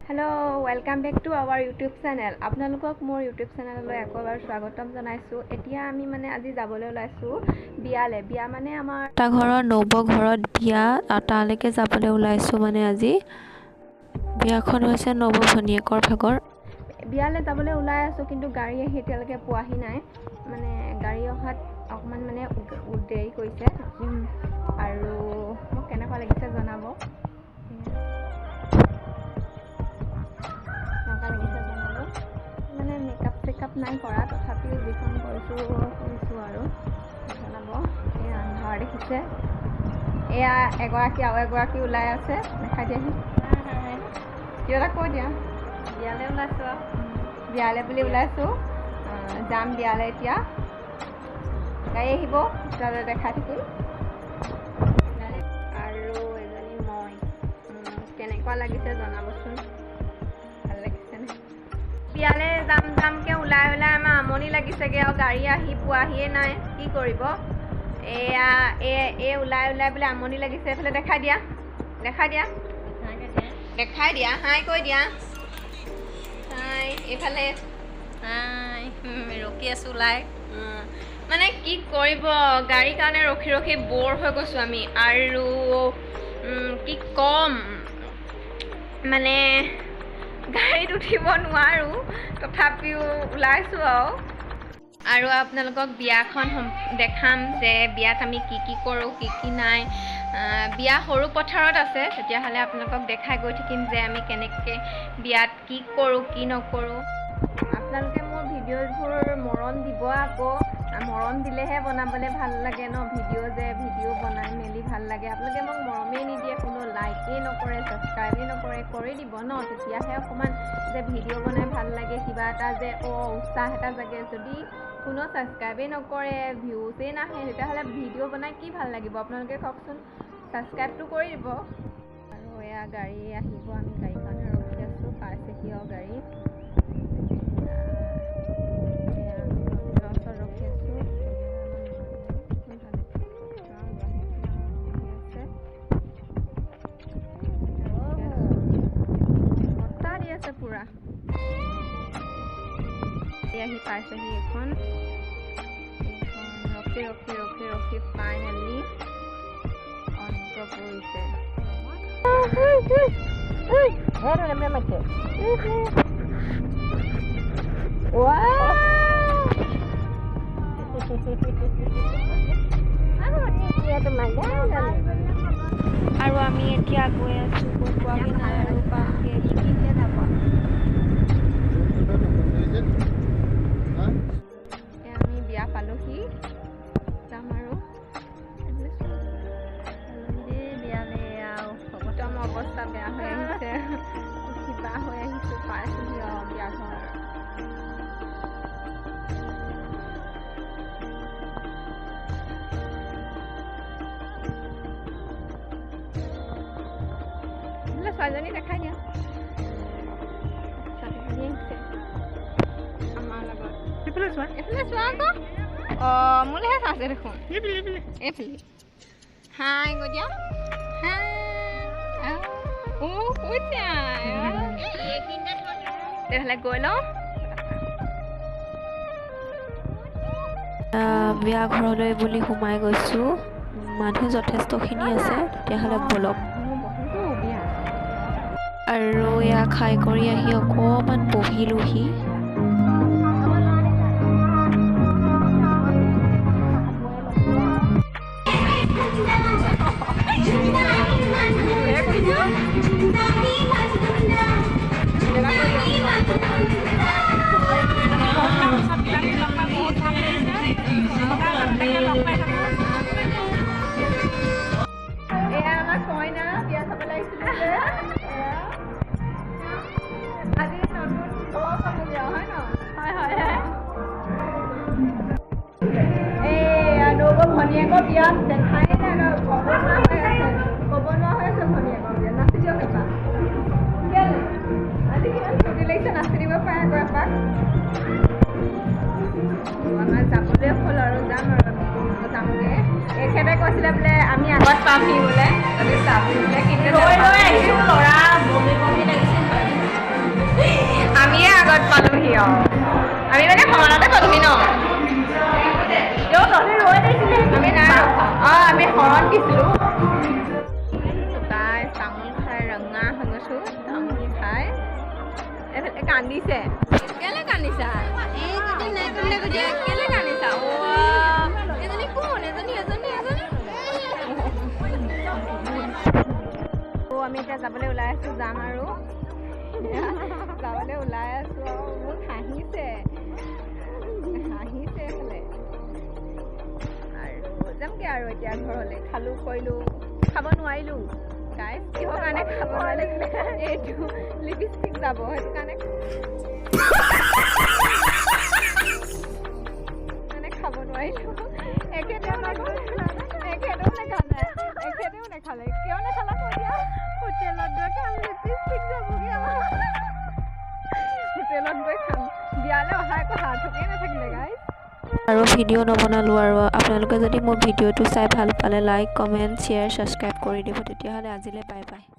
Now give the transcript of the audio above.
Hello, welcome back to our YouTube channel. আপোনালোকক মোৰ YouTube চেনেললৈ একবাৰ স্বাগতম জনাইছো। এতিয়া আমি মানে আজি যাবলৈ ওলাইছো বিয়ালে। বিয়া মানে আমাৰ এটা ঘৰৰ নব ঘৰত বিয়া তালৈকে যাবলৈ ওলাইছো মানে আজি বিয়াখন হৈছে নব ভনীয়েকৰ ভাগৰ বিয়ালে যাবলৈ ওলাই আছো কিন্তু গাড়ী আহি এতিয়ালৈকে পোৱাহি নাই মানে গাড়ী অহাত অকমান মানে দেৰি কৰিছে আৰু মোক কেনেকুৱা লাগিছে জনাব মানে মেকআপ চেকআপ নাই কৰা তথাপিও যিখন কৰিছোঁ আৰু জনাব এই আন্ধাৰ দেখিছে এয়া এগৰাকী আৰু এগৰাকী ওলাই আছে দেখাই দিয়াহি কিয় এটা কৈ দিয়া বিয়ালৈ ওলাইছোঁ বিয়ালৈ বুলি ওলাইছোঁ যাম বিয়ালৈ এতিয়া গাড়ী আহিব তাতে দেখাই থাকিম আৰু এজনী মই কেনেকুৱা লাগিছে জনাবচোন ভাল লাগিছেনে বিয়ালৈ যামকৈ ওলাই আমাৰ আমনি লাগিছেগৈ আৰু গাড়ী আহি পোৱাহিয়ে নাই কি কৰিব এয়া ওলাই বোলে আমনি লাগিছে এইফালে দেখাই দিয়া হাই কৈ দিয়া হাই এইফালে হাই ৰখি আছোঁ ওলাই মানে কি কৰিব গাড়ীৰ কাৰণে ৰখি বৰ হৈ গৈছোঁ আমি আৰু কি ক'ম মানে গাড়ীত উঠিব নোৱাৰোঁ তথাপিও ওলাইছোঁ আৰু আপোনালোকক বিয়াখন দেখাম যে বিয়াত আমি কি কৰোঁ কি নাই বিয়া সৰু পথাৰত আছে তেতিয়াহ'লে আপোনালোকক দেখাই গৈ থাকিম যে আমি কেনেকৈ বিয়াত কি কৰোঁ কি নকৰোঁ আপোনালোকে মোৰ ভিডিঅ'বোৰ মৰণ দিব আকৌ মৰণ দিলেহে বনাবলৈ ভাল লাগে ন ভিডিঅ' বনাই মেলি ভাল লাগে আপোনালোকে মোক মৰমেই নিদিয়ে কোনো লাইকেই নকৰে ছাবস্ক্ৰাইবেই নকৰে কৰি দিব ন তেতিয়াহে অকণমান যে ভিডিঅ' বনাই ভাল লাগে কিবা এটা যে উৎসাহ এটা জাগে যদি কোনো ছাবস্ক্ৰাইবেই নকৰে ভিউজেই নাহে তেতিয়াহ'লে ভিডিঅ' বনাই কি ভাল লাগিব আপোনালোকে কওকচোন ছাবস্ক্ৰাইবটো কৰি দিব আৰু এয়া গাড়ী আহিব আমি গাড়ীৰ কাৰণে ৰখি আছোঁ পাইছেহি আৰু গাড়ী পুৰা আহি পাইছেহি এখন ৰখি ফাইনেলি অন্ত পৰিছে আৰু আমি এতিয়া গৈ আছোঁ গৈ পোৱাগৈ নাই আৰু পামগৈ আমি বিয়া পালোহি যাম আৰু বিয়ালৈ আৰু একদম অৱস্থা বেয়া হৈ আহিছে কিবা হৈ আহিছোঁ পাইছোঁহি আৰু বিয়া ঘৰ ছোৱালীজনী দেখাই দিয়া ছোৱালীজনী আহিছে আমাৰ লগত এইফালে চোৱা আকৌ মোলৈহে চাইছে দেখোন এইফালে হাই কৈ দিয়া তেতিয়াহ'লে গৈ লওঁ বিয়া ঘৰলৈ বুলি সোমাই গৈছোঁ মানুহ যথেষ্টখিনি আছে তেতিয়াহ'লে বলক আৰু এয়া খাই কৰি আহি অকণমান বহিলোহি ভনীয়েকৰ বিয়াত দেখাই নাই ক'ব নোৱাৰা হৈ আছে ভনীয়েকৰ বিয়াত নাচি দিয়ক এপাক আজি কিমান ফূৰ্তি লাগিছে নাচি দিব পাৰে আকৌ এপাক আমাৰ যাবলৈ হ'ল আৰু যাম যামগৈ এখেতে কৈছিলে বোলে আমি আগত পামহি বোলে তাতে চাম বোলে কিন্তু ল'ৰা বমি লাগিছে আৰু আমি মানে সমানতে পালোহি ন আমি নাই আমি শৰণ দিছিলোঁ তাই তামোল খাই ৰঙা হৈ গৈছোঁ তামোল খাই এইফালে কান্দিছে কেলে কান্দিছা কেলে কান্দিছা এজনী কোন এজনী আমি এতিয়া যাবলৈ ওলাই আছোঁ যাম আৰু যাবলৈ ওলাই আছোঁ আৰু বহুত হাঁহিছে এইফালে আৰু যামগৈ আৰু এতিয়া ঘৰলৈ খালোঁ কৰিলোঁ খাব নোৱাৰিলোঁ গাইজ কিহৰ কাৰণে খাব নোৱাৰিলোঁ এইটো লিপষ্টিক যাব সেইটো কাৰণে খাব নোৱাৰিলোঁ এখেতেও নাখালে কিয় নাখালা কৈ দিয়া হোটেলত গৈ খাম লিপষ্টিক যাবগৈ হোটেলত গৈ খাম বিয়ালৈ অহা একো সাৰ্থকেই নাথাকিলে গাইজ আৰু ভিডিঅ' নবনালোঁ আৰু আপোনালোকে যদি মোৰ ভিডিঅ'টো চাই ভাল পালে লাইক কমেণ্ট শ্বেয়াৰ ছাবস্ক্ৰাইব কৰি দিব তেতিয়াহ'লে আজিলৈ বাই বাই